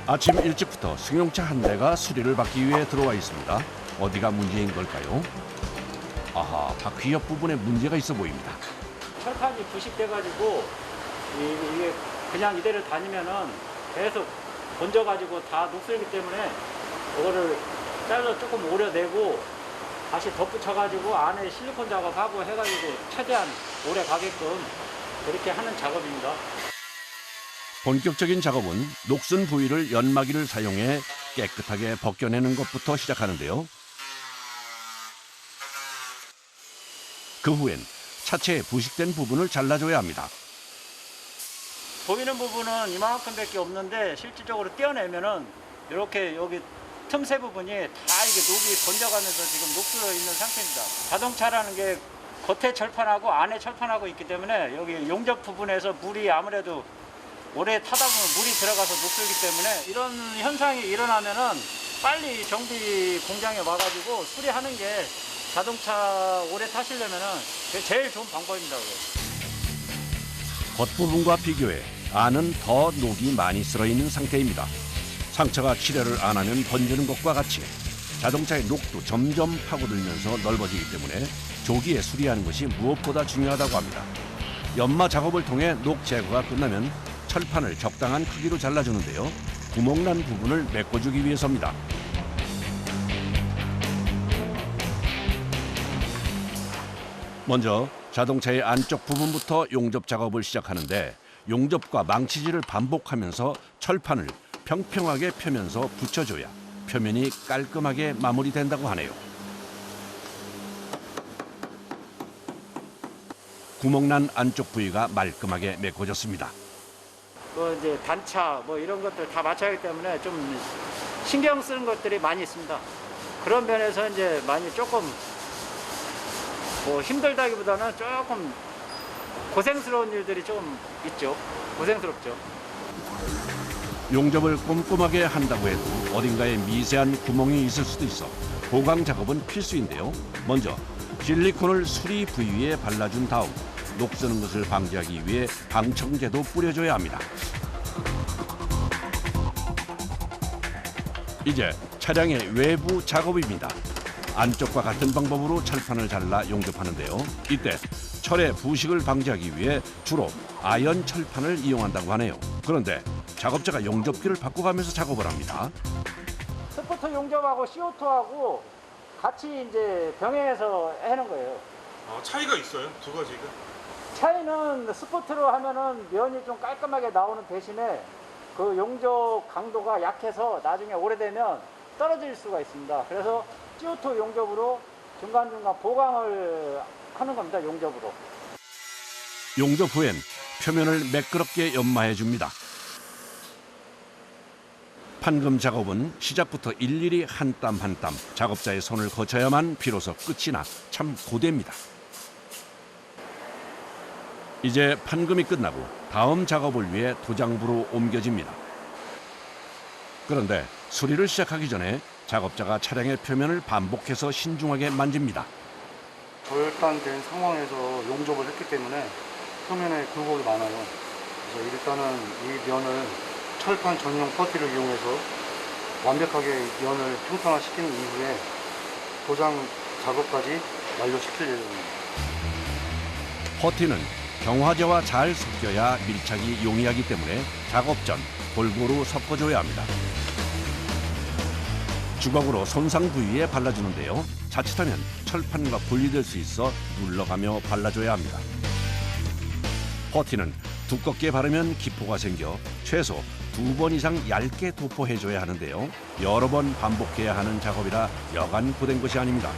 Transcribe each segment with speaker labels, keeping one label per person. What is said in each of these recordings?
Speaker 1: 아침 일찍부터 승용차 한 대가 수리를 받기 위해 들어와 있습니다. 어디가 문제인 걸까요? 아하, 바퀴 옆 부분에 문제가 있어 보입니다.
Speaker 2: 철판이 부식돼가지고 이게 그냥 이대로 다니면은 계속 번져가지고 다 녹슬기 때문에 이거를 잘라 조금 오려내고 다시 덧붙여가지고 안에 실리콘 작업하고 해가지고 최대한 오래 가게끔 그렇게 하는 작업입니다.
Speaker 1: 본격적인 작업은 녹슨 부위를 연마기를 사용해 깨끗하게 벗겨내는 것부터 시작하는데요. 그 후엔 차체의 부식된 부분을 잘라줘야 합니다.
Speaker 2: 보이는 부분은 이만큼밖에 없는데 실질적으로 떼어내면은 이렇게 여기 틈새 부분이 다 이게 녹이 번져가면서 지금 녹슬어 있는 상태입니다. 자동차라는 게 겉에 철판하고 안에 철판하고 있기 때문에 여기 용접 부분에서 물이 아무래도 오래 타다 보면 물이 들어가서 녹슬기 때문에 이런 현상이 일어나면은 빨리 정비 공장에 와가지고 수리하는 게 자동차 오래 타시려면은 그게 제일 좋은 방법입니다.
Speaker 1: 겉부분과 비교해 안은 더 녹이 많이 쓸어 있는 상태입니다. 상처가 치료를 안 하면 번지는 것과 같이 자동차의 녹도 점점 파고들면서 넓어지기 때문에 조기에 수리하는 것이 무엇보다 중요하다고 합니다. 연마 작업을 통해 녹 제거가 끝나면 철판을 적당한 크기로 잘라주는데요. 구멍난 부분을 메꿔주기 위해서입니다. 먼저 자동차의 안쪽 부분부터 용접 작업을 시작하는데 용접과 망치질을 반복하면서 철판을 평평하게 펴면서 붙여줘야 표면이 깔끔하게 마무리된다고 하네요. 구멍난 안쪽 부위가 말끔하게 메꿔졌습니다.
Speaker 2: 뭐 이제 단차 뭐 이런 것들 다 맞춰야 하기 때문에 좀 신경 쓰는 것들이 많이 있습니다. 그런 면에서 이제 많이 조금 뭐 힘들다기보다는 조금 고생스러운 일들이 좀 있죠. 고생스럽죠.
Speaker 1: 용접을 꼼꼼하게 한다고 해도 어딘가에 미세한 구멍이 있을 수도 있어 보강 작업은 필수인데요. 먼저 실리콘을 수리 부위에 발라준 다음 녹쓰는 것을 방지하기 위해 방청제도 뿌려줘야 합니다. 이제 차량의 외부 작업입니다. 안쪽과 같은 방법으로 철판을 잘라 용접하는데요. 이때 철의 부식을 방지하기 위해 주로 아연 철판을 이용한다고 하네요. 그런데 작업자가 용접기를 바꿔가면서 작업을 합니다.
Speaker 2: 스포트 용접하고 CO2하고 같이 이제 병행해서 해는 거예요.
Speaker 3: 차이가 있어요? 두 가지가?
Speaker 2: 차이는 스포트로 하면은 면이 좀 깔끔하게 나오는 대신에 그 용접 강도가 약해서 나중에 오래되면 떨어질 수가 있습니다. 그래서 CO2 용접으로 중간중간 보강을 하는 겁니다. 용접으로.
Speaker 1: 용접 후엔 표면을 매끄럽게 연마해 줍니다. 판금 작업은 시작부터 일일이 한 땀 한 땀 작업자의 손을 거쳐야만 비로소 끝이 나 참 고되입니다. 이제 판금이 끝나고 다음 작업을 위해 도장부로 옮겨집니다. 그런데 수리를 시작하기 전에 작업자가 차량의 표면을 반복해서 신중하게 만집니다.
Speaker 4: 절단된 상황에서 용접을 했기 때문에 표면에 굴곡이 많아요. 그래서 일단은 이 면을 철판 전용 퍼티를 이용해서 완벽하게 면을 평탄화시킨 이후에 도장 작업까지 완료시킬 예정입니다.
Speaker 1: 퍼티는 경화제와 잘 섞여야 밀착이 용이하기 때문에 작업 전 골고루 섞어줘야 합니다. 주걱으로 손상 부위에 발라주는데요. 자칫하면 철판과 분리될 수 있어 눌러가며 발라줘야 합니다. 퍼티는 두껍게 바르면 기포가 생겨 최소 2번 이상 얇게 도포해줘야 하는데요. 여러 번 반복해야 하는 작업이라 여간 고된 것이 아닙니다.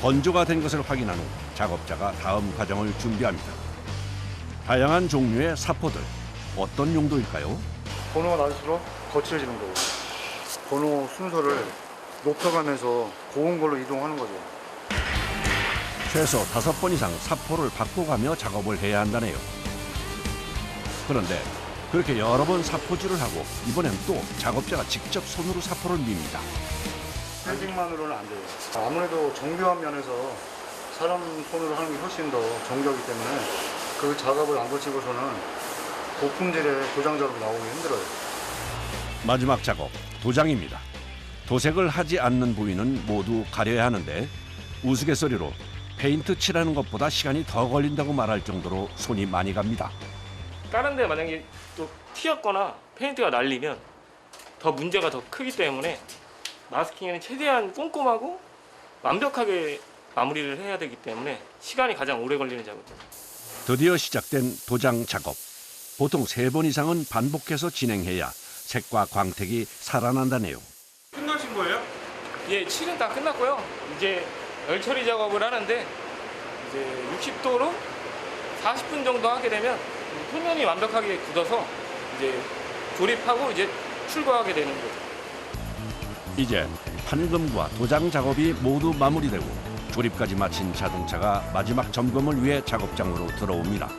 Speaker 1: 건조가 된 것을 확인한 후 작업자가 다음 과정을 준비합니다. 다양한 종류의 사포들, 어떤 용도일까요?
Speaker 4: 번호가 낮을수록 거칠어지는 거고 번호 순서를 높여가면서 고운 걸로 이동하는 거죠.
Speaker 1: 최소 5번 이상 사포를 바꿔가며 작업을 해야 한다네요. 그런데 그렇게 여러 번 사포질을 하고 이번엔 또 작업자가 직접 손으로 사포를 밉니다.
Speaker 4: 핸딩만으로는 안 돼요. 아무래도 정교한 면에서 사람 손으로 하는 게 훨씬 더 정교하기 때문에 그 작업을 안 거치고서는 고품질의 도장 작업이 나오기 힘들어요.
Speaker 1: 마지막 작업, 도장입니다. 도색을 하지 않는 부위는 모두 가려야 하는데 우스갯소리로 페인트 칠하는 것보다 시간이 더 걸린다고 말할 정도로 손이 많이 갑니다.
Speaker 5: 다른 데 만약에 또 튀었거나 페인트가 날리면 더 문제가 더 크기 때문에 마스킹에는 최대한 꼼꼼하고 완벽하게 마무리를 해야 되기 때문에 시간이 가장 오래 걸리는 작업입니다.
Speaker 1: 드디어 시작된 도장 작업. 보통 3번 이상은 반복해서 진행해야 색과 광택이 살아난다네요.
Speaker 3: 끝나신 거예요?
Speaker 5: 예, 칠은 다 끝났고요. 이제 열 처리 작업을 하는데 이제 60도로 40분 정도 하게 되면 표면이 완벽하게 굳어서 이제 조립하고 이제 출고하게 되는 거죠.
Speaker 1: 이제 판금과 도장 작업이 모두 마무리되고 조립까지 마친 자동차가 마지막 점검을 위해 작업장으로 들어옵니다.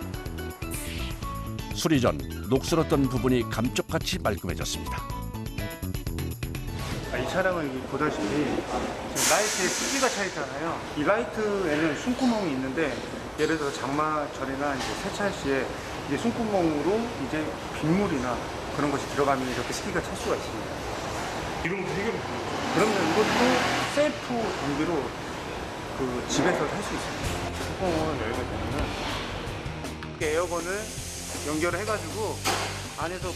Speaker 1: 수리 전 녹슬었던 부분이 감쪽같이 말끔해졌습니다.
Speaker 4: 이 차량은 보다시피 지금 라이트에 크기가 차 있잖아요. 이 라이트에는 숨구멍이 있는데 예를 들어 장마철이나 이제 세차 시에 이제 숨구멍으로 이제 빗물이나 그런 것이 들어가면 이렇게 습기가 찰 수가 있습니다.
Speaker 3: 이런 것도 해결이
Speaker 4: 그러면 이것도 셀프 장비로 그 집에서 할 수 있습니다. 뚜껑을 열게 되면은 이렇게 에어건을 연결을 해가지고 안에서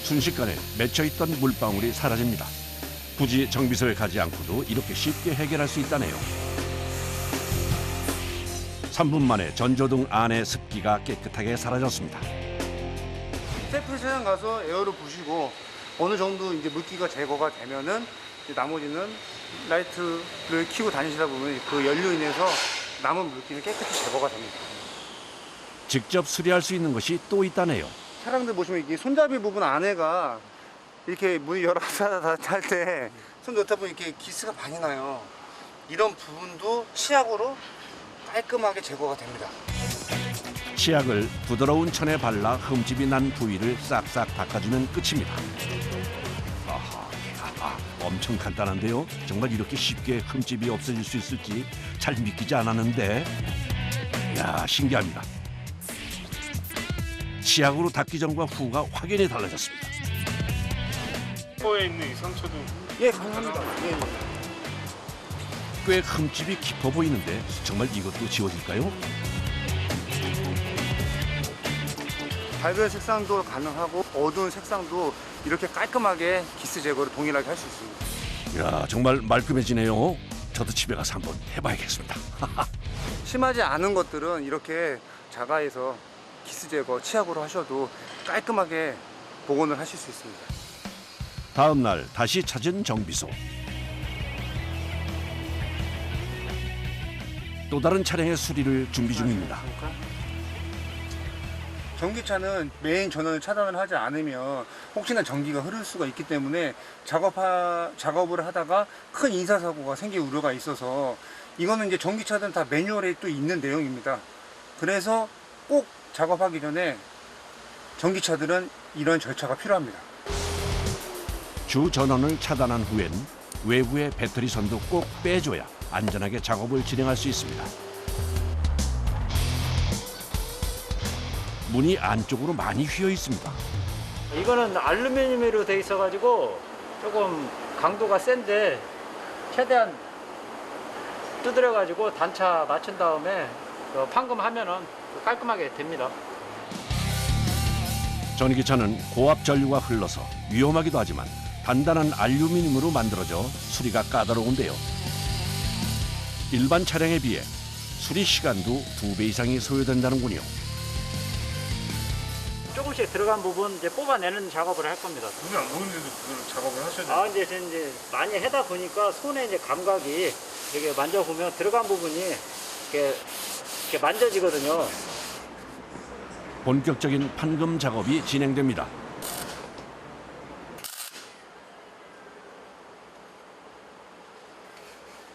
Speaker 1: 순식간에 맺혀있던 물방울이 사라집니다. 굳이 정비소에 가지 않고도 이렇게 쉽게 해결할 수 있다네요. 3분 만에 전조등 안의 습기가 깨끗하게 사라졌습니다.
Speaker 4: 셀프 세차장 가서 에어를 부시고 어느 정도 이제 물기가 제거가 되면은 이제 나머지는 라이트를 켜고 다니시다 보면 그 연료 인해서 남은 물기는 깨끗이 제거가 됩니다.
Speaker 1: 직접 수리할 수 있는 것이 또 있다네요.
Speaker 4: 차량들 보시면 이게 손잡이 부분 안에가 이렇게 문이 열어서 탈 때 손 넣다 보면 이렇게 기스가 많이 나요. 이런 부분도 치약으로 깔끔하게 제거가 됩니다.
Speaker 1: 치약을 부드러운 천에 발라 흠집이 난 부위를 싹싹 닦아주면 끝입니다. 아하, 엄청 간단한데요. 정말 이렇게 쉽게 흠집이 없어질 수 있을지 잘 믿기지 않았는데, 이야, 신기합니다. 치약으로 닦기 전과 후가 확연히 달라졌습니다.
Speaker 3: 코에 있는 이 상처도
Speaker 4: 예, 가능합니다. 예.
Speaker 1: 꽤 흠집이 깊어 보이는데 정말 이것도 지워질까요?
Speaker 4: 밝은 색상도 가능하고 어두운 색상도 이렇게 깔끔하게 기스 제거를 동일하게 할 수 있습니다.
Speaker 1: 이야, 정말 말끔해지네요. 저도 집에 가서 한번 해봐야겠습니다.
Speaker 4: 심하지 않은 것들은 이렇게 자가에서 기스 제거 치약으로 하셔도 깔끔하게 복원을 하실 수 있습니다.
Speaker 1: 다음 날 다시 찾은 정비소. 또 다른 차량의 수리를 준비 중입니다.
Speaker 4: 전기차는 메인 전원을 차단을 하지 않으면 혹시나 전기가 흐를 수가 있기 때문에 작업을 하다가 큰 인사사고가 생길 우려가 있어서 이거는 이제 전기차들은 다 매뉴얼에 또 있는 내용입니다. 그래서 꼭 작업하기 전에 전기차들은 이런 절차가 필요합니다.
Speaker 1: 주 전원을 차단한 후엔 외부의 배터리 선도 꼭 빼줘야 안전하게 작업을 진행할 수 있습니다. 문이 안쪽으로 많이 휘어 있습니다.
Speaker 2: 이거는 알루미늄으로 돼 있어가지고 조금 강도가 센데 최대한 두드려가지고 단차 맞춘 다음에 판금하면은 깔끔하게 됩니다.
Speaker 1: 전기차는 고압 전류가 흘러서 위험하기도 하지만 단단한 알루미늄으로 만들어져 수리가 까다로운데요. 일반 차량에 비해 수리 시간도 2배 이상이 소요된다는군요.
Speaker 2: 조금씩 들어간 부분 이제 뽑아내는 작업을 할 겁니다.
Speaker 3: 눈이 안 보이는데도 그걸 작업을 하셔야 돼요.
Speaker 2: 아, 이제 많이 하다 보니까 손에 이제 감각이 이렇게 만져보면 들어간 부분이 이렇게 만져지거든요.
Speaker 1: 본격적인 판금 작업이 진행됩니다.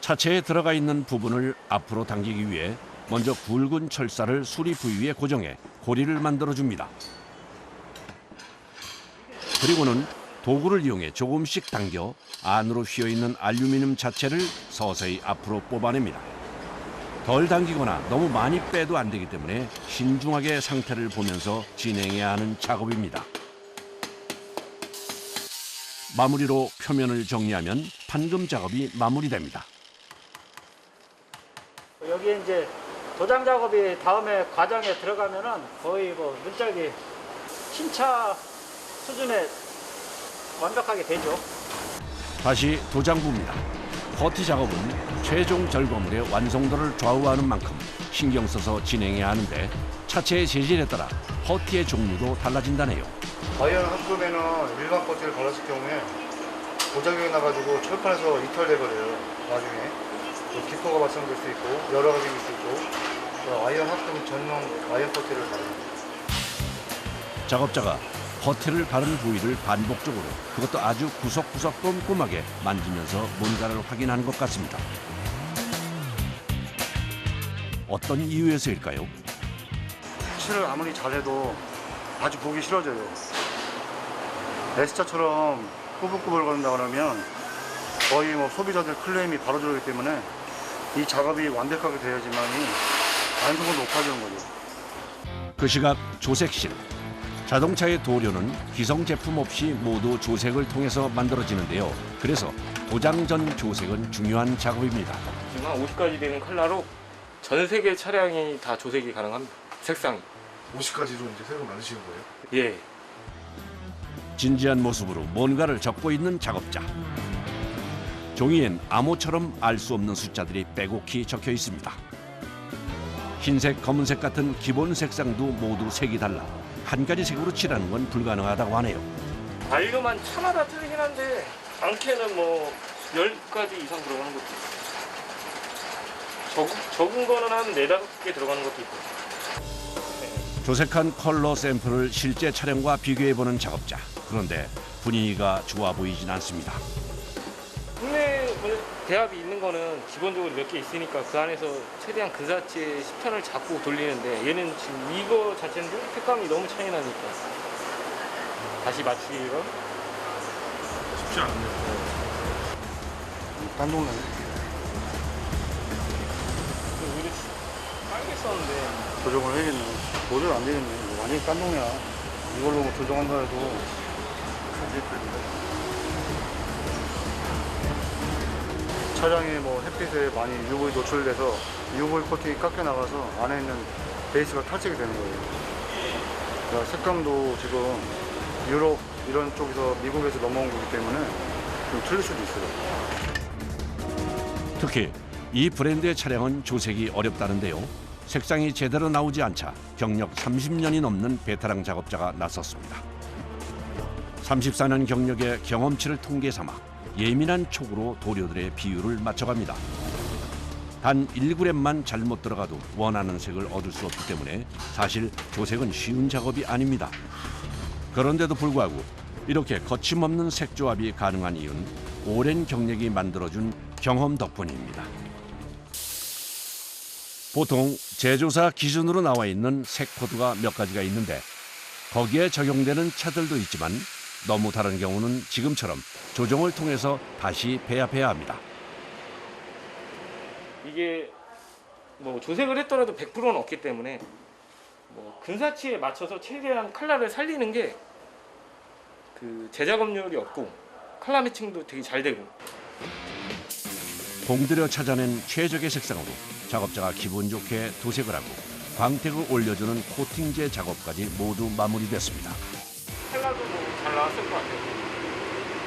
Speaker 1: 차체에 들어가 있는 부분을 앞으로 당기기 위해 먼저 굵은 철사를 수리 부위에 고정해 고리를 만들어줍니다. 그리고는 도구를 이용해 조금씩 당겨 안으로 휘어있는 알루미늄 자체를 서서히 앞으로 뽑아냅니다. 덜 당기거나 너무 많이 빼도 안 되기 때문에 신중하게 상태를 보면서 진행해야 하는 작업입니다. 마무리로 표면을 정리하면 판금 작업이 마무리됩니다.
Speaker 2: 여기 이제 도장 작업이 다음에 과정에 들어가면은 거의 뭐 눈짝이 신차 수준에 완벽하게 되죠.
Speaker 1: 다시 도장부입니다. 퍼티 작업은 최종 결과물의 완성도를 좌우하는 만큼 신경 써서 진행해야 하는데 차체의 재질에 따라 퍼티의 종류도 달라진다네요.
Speaker 6: 아이언 합금에는 일반 퍼티를 발랐을 경우에 고장이 나가지고 철판에서 이탈돼버려요. 나중에 기포가 발생될 수 있고 여러 가지일 수 있고 아이언 합금 전용 아이언 퍼티를 바릅니다.
Speaker 1: 작업자가 퍼티를 바른 부위를 반복적으로 그것도 아주 구석구석 꼼꼼하게 만지면서 뭔가를 확인하는 것 같습니다. 어떤 이유에서일까요?
Speaker 6: 칠을 아무리 잘해도 아주 보기 싫어져요. S자처럼 꾸불꾸불 거린다 그러면 거의 뭐 소비자들 클레임이 바로 들어오기 때문에 이 작업이 완벽하게 돼야지만이 안성은 높아지는 거죠.
Speaker 1: 그 시각 조색실. 자동차의 도료는 기성 제품 없이 모두 조색을 통해서 만들어지는데요. 그래서 도장 전 조색은 중요한 작업입니다.
Speaker 5: 지금 한 50가지 되는 컬러로 전 세계 차량이 다 조색이 가능합니다. 색상이.
Speaker 3: 50가지로 이제 색을 만드시는 거예요?
Speaker 5: 예.
Speaker 1: 진지한 모습으로 뭔가를 적고 있는 작업자. 종이엔 암호처럼 알 수 없는 숫자들이 빼곡히 적혀 있습니다. 흰색, 검은색 같은 기본 색상도 모두 색이 달라 한 가지 색으로 칠하는 건 불가능하다고 하네요.
Speaker 5: 반류만 차마다 틀리긴 한데 많게는 뭐 10가지 이상 들어가는 것도 있고 적은 거는 한 4-5개 들어가는 것도 있고.
Speaker 1: 조색한 컬러 샘플을 실제 차량과 비교해보는 작업자. 그런데 분위기가 좋아 보이진 않습니다.
Speaker 5: 국내 대합이 있는 거는 기본적으로 몇 개 있으니까 그 안에서 최대한 그 자체의 10편을 잡고 돌리는데 얘는 지금 이거 자체는 색감이 너무 차이 나니까 다시 맞추기가
Speaker 3: 쉽지 않네요.
Speaker 6: 딴동네.
Speaker 5: 오히려 빨개 썼는데
Speaker 6: 조정을 해야겠네. 도저히 안 되겠네. 완전히 딴동이야. 이걸로 뭐 조정한다 해도 안 될 텐데. 차량이 뭐 햇빛에 많이 UV 노출돼서 UV 코팅이 깎여 나가서 안에 있는 베이스가 탈색이 되는 거예요. 그러니까 색감도 지금 유럽 이런 쪽에서 미국에서 넘어온 거기 때문에 좀 틀릴 수도 있어요.
Speaker 1: 특히 이 브랜드의 차량은 조색이 어렵다는데요. 색상이 제대로 나오지 않자 경력 30년이 넘는 베테랑 작업자가 나섰습니다. 34년 경력의 경험치를 통계 삼아 예민한 촉으로 도료들의 비율을 맞춰갑니다. 단 1g만 잘못 들어가도 원하는 색을 얻을 수 없기 때문에 사실 조색은 쉬운 작업이 아닙니다. 그런데도 불구하고 이렇게 거침없는 색조합이 가능한 이유는 오랜 경력이 만들어준 경험 덕분입니다. 보통 제조사 기준으로 나와 있는 색 코드가 몇 가지가 있는데 거기에 적용되는 차들도 있지만 너무 다른 경우는 지금처럼 조정을 통해서 다시 배합해야 합니다.
Speaker 5: 이게 뭐 조색을 했더라도 100%는 없기 때문에 뭐 근사치에 맞춰서 최대한 컬러를 살리는 게 그 재작업률이 없고 컬러 매칭도 되게 잘 되고.
Speaker 1: 공들여 찾아낸 최적의 색상으로 작업자가 기분 좋게 도색을 하고 광택을 올려주는 코팅제 작업까지 모두 마무리됐습니다.
Speaker 5: 컬러도 뭐 잘 나왔을 것 같아요.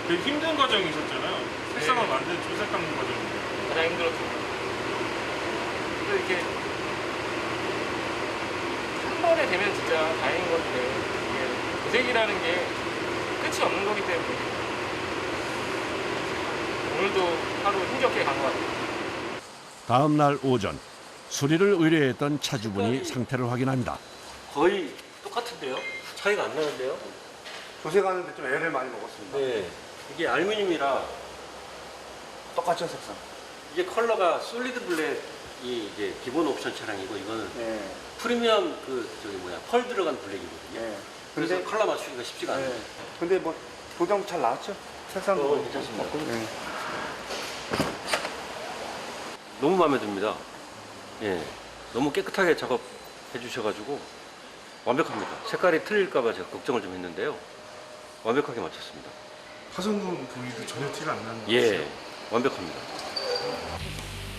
Speaker 3: 되게 힘든 과정이셨잖아요. 색상을 만든 조색 감는 과정이.
Speaker 5: 가장 힘들었죠. 그래서 이렇게 한 번에 되면 진짜 다행인 건데 이게 도색이라는 게 끝이 없는 거기 때문에 오늘도 하루 힘겹게 간 것 같아요.
Speaker 1: 다음 날 오전 수리를 의뢰했던 차주분이 상태를 확인합니다.
Speaker 7: 거의 똑같은데요? 차이가 안 나는데요?
Speaker 6: 조색하는데 좀 애를 많이 먹었습니다.
Speaker 7: 네. 이게 알루미늄이라
Speaker 6: 똑같죠, 색상.
Speaker 7: 이게 컬러가 솔리드 블랙이 이제 기본 옵션 차량이고 이거는
Speaker 6: 네.
Speaker 7: 프리미엄 펄 들어간 블랙이거든요.
Speaker 6: 네.
Speaker 7: 그래서
Speaker 6: 근데
Speaker 7: 컬러 맞추기가 쉽지가 않아요.
Speaker 6: 네. 근데 뭐 도장 잘 나왔죠? 색상도
Speaker 7: 괜찮습니다.
Speaker 6: 네.
Speaker 7: 너무 마음에 듭니다. 예. 너무 깨끗하게 작업해 주셔가지고 완벽합니다. 색깔이 틀릴까봐 제가 걱정을 좀 했는데요. 완벽하게 맞췄습니다.
Speaker 3: 파손 부위도 전혀 티가 안 나는 것 같아요.
Speaker 7: 예, 완벽합니다.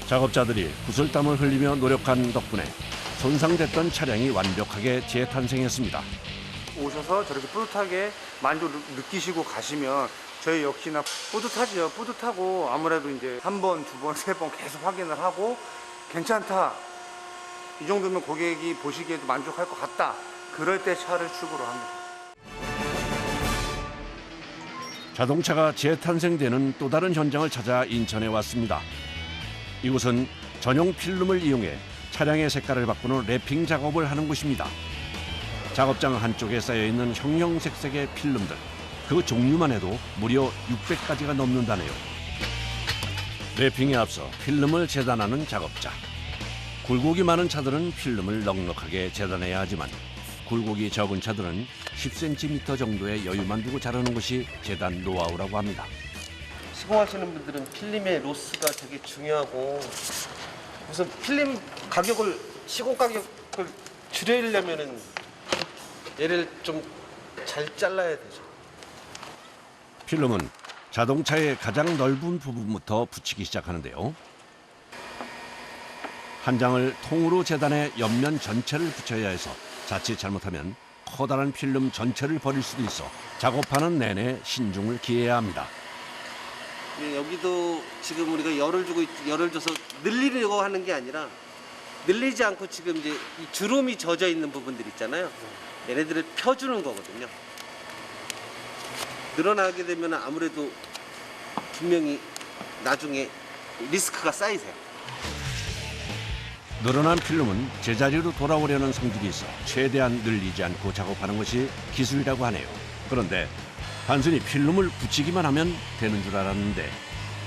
Speaker 1: 작업자들이 구슬땀을 흘리며 노력한 덕분에 손상됐던 차량이 완벽하게 재탄생했습니다.
Speaker 4: 오셔서 저렇게 뿌듯하게 만족을 느끼시고 가시면 저희 역시나 뿌듯하죠. 뿌듯하고 아무래도 이제 한 번, 두 번, 세 번 계속 확인을 하고 괜찮다. 이 정도면 고객이 보시기에도 만족할 것 같다. 그럴 때 차를 출고를 합니다.
Speaker 1: 자동차가 재탄생되는 또 다른 현장을 찾아 인천에 왔습니다. 이곳은 전용 필름을 이용해 차량의 색깔을 바꾸는 랩핑 작업을 하는 곳입니다. 작업장 한쪽에 쌓여있는 형형색색의 필름들, 그 종류만 해도 무려 600가지가 넘는다네요. 랩핑에 앞서 필름을 재단하는 작업자. 굴곡이 많은 차들은 필름을 넉넉하게 재단해야 하지만 굴곡이 적은 차들은 10cm 정도의 여유만 두고 자르는 것이 재단 노하우라고 합니다.
Speaker 8: 시공하시는 분들은 필름의 로스가 되게 중요하고 우선 필름 가격을 시공 가격을 줄이려면은 얘를 좀 잘 잘라야 되죠.
Speaker 1: 필름은 자동차의 가장 넓은 부분부터 붙이기 시작하는데요. 한 장을 통으로 재단해 옆면 전체를 붙여야 해서 자칫 잘못하면 커다란 필름 전체를 버릴 수도 있어 작업하는 내내 신중을 기해야 합니다.
Speaker 8: 예, 여기도 지금 우리가 열을 줘서 늘리려고 하는 게 아니라 늘리지 않고 지금 이제 이 주름이 젖어 있는 부분들 있잖아요. 얘네들을 펴주는 거거든요. 늘어나게 되면 아무래도 분명히 나중에 리스크가 쌓이세요.
Speaker 1: 늘어난 필름은 제자리로 돌아오려는 성질이 있어 최대한 늘리지 않고 작업하는 것이 기술이라고 하네요. 그런데 단순히 필름을 붙이기만 하면 되는 줄 알았는데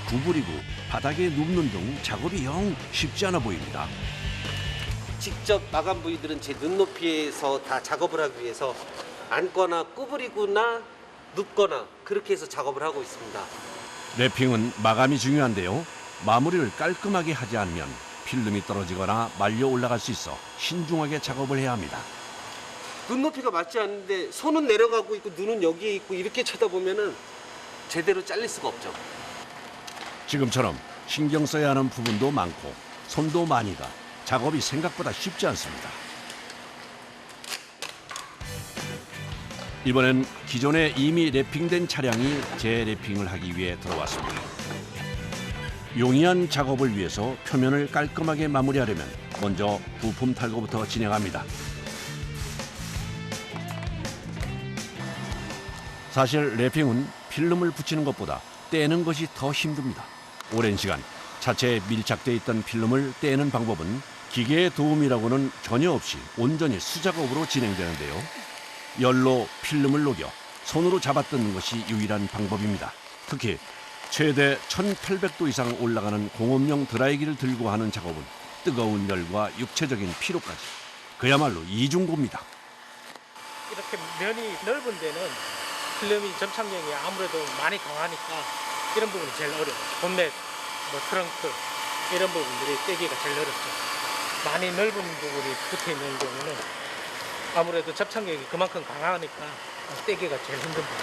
Speaker 1: 구부리고 바닥에 눕는 등 작업이 영 쉽지 않아 보입니다.
Speaker 8: 직접 마감 부위들은 제 눈높이에서 다 작업을 하기 위해서 앉거나 구부리거나 눕거나 그렇게 해서 작업을 하고 있습니다.
Speaker 1: 랩핑은 마감이 중요한데요. 마무리를 깔끔하게 하지 않으면 필름이 떨어지거나 말려 올라갈 수 있어 신중하게 작업을 해야 합니다.
Speaker 8: 눈높이가 맞지 않는데 손은 내려가고 있고 눈은 여기에 있고 이렇게 쳐다보면은 제대로 잘릴 수가 없죠.
Speaker 1: 지금처럼 신경 써야 하는 부분도 많고 손도 많이 가 작업이 생각보다 쉽지 않습니다. 이번엔 기존에 이미 랩핑된 차량이 재랩핑을 하기 위해 들어왔습니다. 용이한 작업을 위해서 표면을 깔끔하게 마무리하려면 먼저 부품 탈거부터 진행합니다. 사실 랩핑은 필름을 붙이는 것보다 떼는 것이 더 힘듭니다. 오랜 시간 차체에 밀착돼 있던 필름을 떼는 방법은 기계의 도움이라고는 전혀 없이 온전히 수작업으로 진행되는데요. 열로 필름을 녹여 손으로 잡아뜯는 것이 유일한 방법입니다. 특히 최대 1800도 이상 올라가는 공업용 드라이기를 들고 하는 작업은 뜨거운 열과 육체적인 피로까지 그야말로 이중고입니다.
Speaker 9: 이렇게 면이 넓은 데는 필름이 접착력이 아무래도 많이 강하니까 이런 부분이 제일 어려워요. 본넷, 트렁크 이런 부분들이 떼기가 제일 어렵죠. 많이 넓은 부분이 붙어 있는 경우는 아무래도 접착력이 그만큼 강하니까 떼기가 제일 힘듭니다.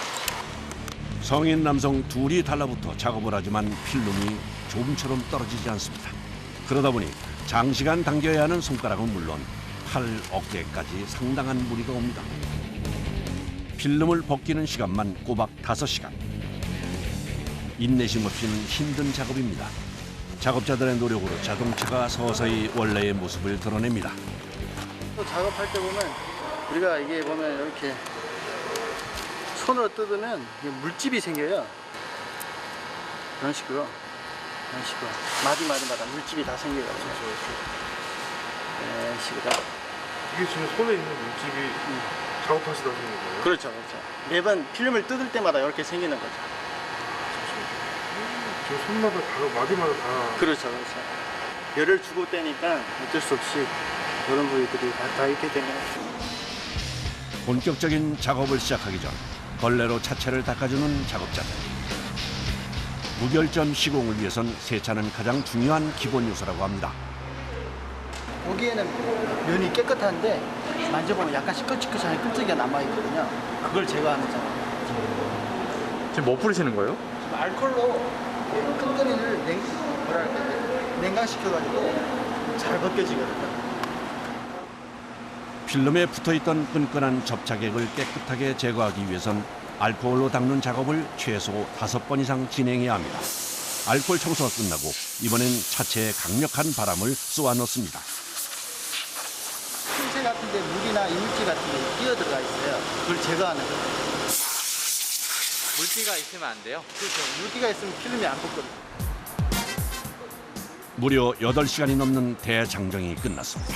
Speaker 1: 성인 남성 둘이 달라붙어 작업을 하지만 필름이 조금처럼 떨어지지 않습니다. 그러다 보니 장시간 당겨야 하는 손가락은 물론 팔, 어깨까지 상당한 무리가 옵니다. 필름을 벗기는 시간만 꼬박 5시간. 인내심 없이는 힘든 작업입니다. 작업자들의 노력으로 자동차가 서서히 원래의 모습을 드러냅니다.
Speaker 10: 또 작업할 때 보면 우리가 이게 보면 이렇게 손으로 뜯으면 물집이 생겨요. 이런 식으로 마디마다 물집이 다 생겨요. 이런 식으로.
Speaker 3: 이게 지금 손에 있는 물집이 작업하시다 생긴 거예요?
Speaker 10: 그렇죠. 매번 필름을 뜯을 때마다 이렇게 생기는 거죠.
Speaker 3: 지금 손마다 다 마디마다 다.
Speaker 10: 그렇죠. 열을 주고 떼니까 어쩔 수 없이 이런 부위들이 다 이렇게 되면.
Speaker 1: 본격적인 작업을 시작하기 전 걸레로 차체를 닦아주는 작업자들. 무결점 시공을 위해선 세차는 가장 중요한 기본 요소라고 합니다.
Speaker 10: 여기에는 면이 깨끗한데 만져보면 약간 시끌시끌한 끈적이가 남아있거든요. 그걸 제거하는 작업.
Speaker 11: 지금 뭐 뿌리시는 거예요?
Speaker 10: 알콜로 끈끈이를 냉각시켜가지고 잘 벗겨지거든요.
Speaker 1: 필름에 붙어있던 끈끈한 접착액을 깨끗하게 제거하기 위해선 알코올로 닦는 작업을 최소 5번 이상 진행해야 합니다. 알코올 청소가 끝나고 이번엔 차체에 강력한 바람을 쏘아 넣습니다.
Speaker 10: 틈새 같은 데 물이나 이물질 같은 게 끼어들어가 있어요. 그걸 제거하는 거예요.
Speaker 11: 물기가 있으면 안 돼요?
Speaker 10: 그렇죠. 물기가 있으면 필름이 안 붙거든요.
Speaker 1: 무려 8시간이 넘는 대장정이 끝났습니다.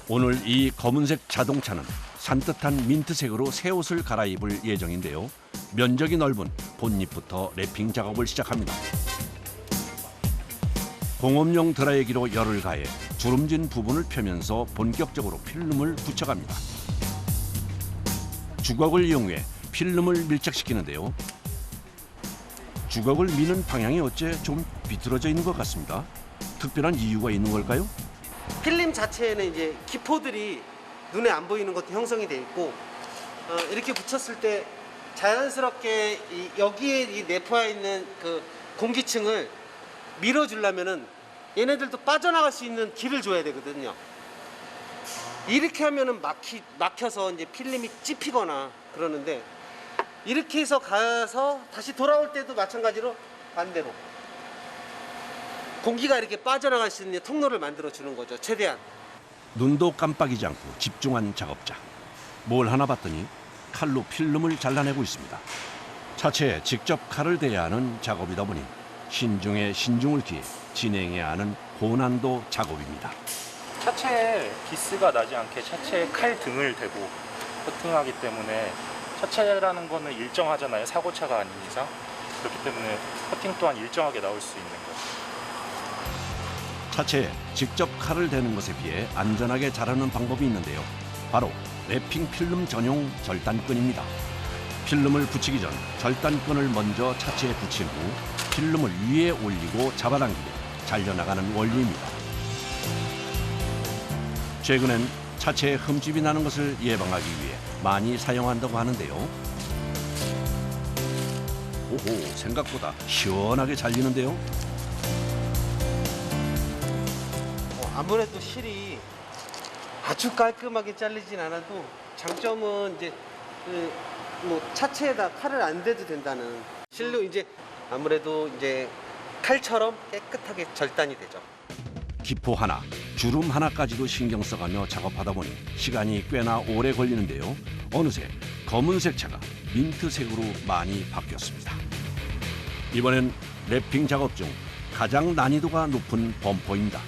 Speaker 1: 오늘 이 검은색 자동차는 산뜻한 민트색으로 새 옷을 갈아입을 예정인데요. 면적이 넓은 본닛부터 랩핑 작업을 시작합니다. 공업용 드라이기로 열을 가해 주름진 부분을 펴면서 본격적으로 필름을 붙여갑니다. 주걱을 이용해 필름을 밀착시키는데요. 주걱을 미는 방향이 어째 좀 비틀어져 있는 것 같습니다. 특별한 이유가 있는 걸까요?
Speaker 8: 필름 자체에는 이제 기포들이 눈에 안 보이는 것도 형성이 돼 있고 이렇게 붙였을 때 자연스럽게 여기에 이 내포해 있는 그 공기층을 밀어주려면은 얘네들도 빠져나갈 수 있는 길을 줘야 되거든요. 이렇게 하면은 막혀서 이제 필름이 찝히거나 그러는데 이렇게 해서 가서 다시 돌아올 때도 마찬가지로 반대로 공기가 이렇게 빠져나갈 수 있는 통로를 만들어 주는 거죠. 최대한.
Speaker 1: 눈도 깜빡이지 않고 집중한 작업자. 뭘 하나 봤더니 칼로 필름을 잘라내고 있습니다. 차체에 직접 칼을 대야 하는 작업이다 보니 신중에 신중을 기해 진행해야 하는 고난도 작업입니다.
Speaker 3: 차체에 기스가 나지 않게 차체에 칼 등을 대고 커팅하기 때문에 차체라는 거는 일정하잖아요. 사고차가 아닌 이상. 그렇기 때문에 커팅 또한 일정하게 나올 수 있는 거죠.
Speaker 1: 차체에 직접 칼을 대는 것에 비해 안전하게 자르는 방법이 있는데요. 바로 랩핑 필름 전용 절단끈입니다. 필름을 붙이기 전 절단끈을 먼저 차체에 붙인 후 필름을 위에 올리고 잡아당기며 잘려나가는 원리입니다. 최근엔 차체에 흠집이 나는 것을 예방하기 위해 많이 사용한다고 하는데요. 오호, 생각보다 시원하게 잘리는데요.
Speaker 8: 아무래도 실이 아주 깔끔하게 잘리진 않아도 장점은 이제 뭐 차체에다 칼을 안 대도 된다는 실로 이제 아무래도 이제 칼처럼 깨끗하게 절단이 되죠.
Speaker 1: 기포 하나, 주름 하나까지도 신경 써가며 작업하다 보니 시간이 꽤나 오래 걸리는데요. 어느새 검은색 차가 민트색으로 많이 바뀌었습니다. 이번엔 랩핑 작업 중 가장 난이도가 높은 범퍼입니다.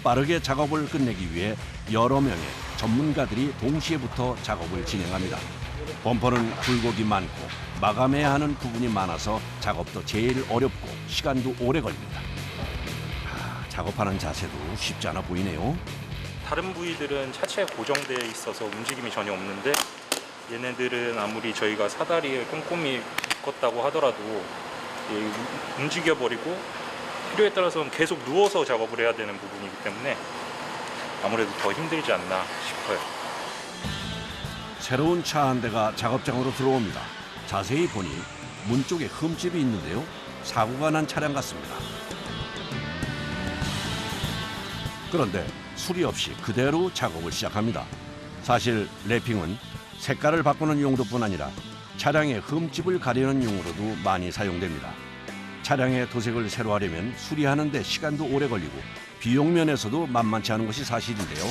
Speaker 1: 빠르게 작업을 끝내기 위해 여러 명의 전문가들이 동시에부터 작업을 진행합니다. 범퍼는 굴곡이 많고 마감해야 하는 부분이 많아서 작업도 제일 어렵고 시간도 오래 걸립니다. 작업하는 자세도 쉽지 않아 보이네요.
Speaker 3: 다른 부위들은 차체에 고정되어 있어서 움직임이 전혀 없는데 얘네들은 아무리 저희가 사다리를 꼼꼼히 묶었다고 하더라도 움직여버리고 필요에 따라서는 계속 누워서 작업을 해야 되는 부분이기 때문에 아무래도 더 힘들지 않나 싶어요.
Speaker 1: 새로운 차 한 대가 작업장으로 들어옵니다. 자세히 보니 문 쪽에 흠집이 있는데요. 사고가 난 차량 같습니다. 그런데 수리 없이 그대로 작업을 시작합니다. 사실 랩핑은 색깔을 바꾸는 용도뿐 아니라 차량의 흠집을 가리는 용으로도 많이 사용됩니다. 차량의 도색을 새로 하려면 수리하는 데 시간도 오래 걸리고 비용 면에서도 만만치 않은 것이 사실인데요.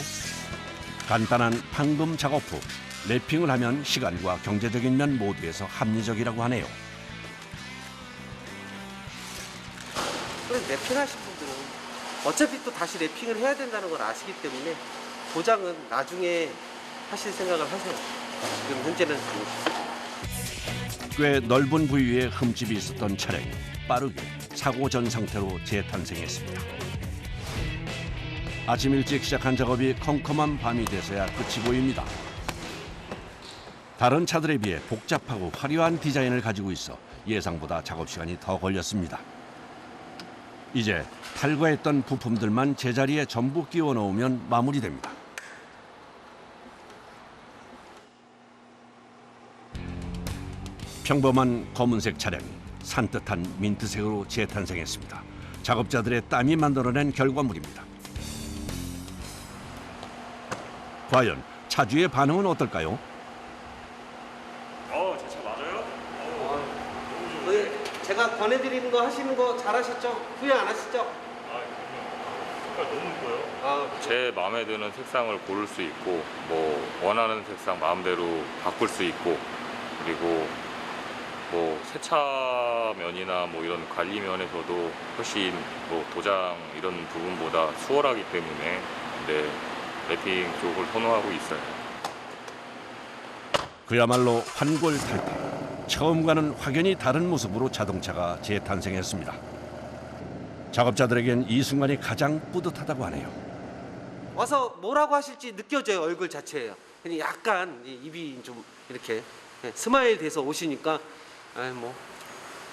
Speaker 1: 간단한 판금 작업 후 랩핑을 하면 시간과 경제적인 면 모두에서 합리적이라고 하네요.
Speaker 8: 랩핑 하신 분들은 어차피 또 다시 랩핑을 해야 된다는 걸 아시기 때문에 보장은 나중에 하실 생각을 하세요. 지금 현재는
Speaker 1: 꽤 넓은 부위에 흠집이 있었던 차량이 빠르게 사고 전 상태로 재탄생했습니다. 아침 일찍 시작한 작업이 컴컴한 밤이 돼서야 끝이 보입니다. 다른 차들에 비해 복잡하고 화려한 디자인을 가지고 있어 예상보다 작업 시간이 더 걸렸습니다. 이제 탈거했던 부품들만 제자리에 전부 끼워 넣으면 마무리됩니다. 평범한 검은색 차량이 산뜻한 민트색으로 재탄생했습니다. 작업자들의 땀이 만들어낸 결과물입니다. 과연 차주의 반응은 어떨까요?
Speaker 3: 제 차 맞아요?
Speaker 8: 제가 권해드리는 거 하시는 거 잘하셨죠? 후회 안 하시죠?
Speaker 3: 색깔 너무 이뻐요.
Speaker 8: 아,
Speaker 3: 제 마음에 드는 색상을 고를 수 있고 뭐 원하는 색상 마음대로 바꿀 수 있고 그리고 뭐 세차면이나 뭐 이런 관리면에서도 훨씬 뭐 도장 이런 부분보다 수월하기 때문에 랩핑 쪽을 선호하고 있어요.
Speaker 1: 그야말로 환골탈태. 처음과는 확연히 다른 모습으로 자동차가 재탄생했습니다. 작업자들에겐 이 순간이 가장 뿌듯하다고 하네요.
Speaker 8: 와서 뭐라고 하실지 느껴져요. 얼굴 자체예요. 그냥 약간 입이 좀 이렇게 스마일 돼서 오시니까 뭐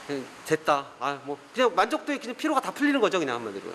Speaker 8: 그냥 됐다. 뭐 그냥 만족도에 그냥 피로가 다 풀리는 거죠. 그냥 한마디로요.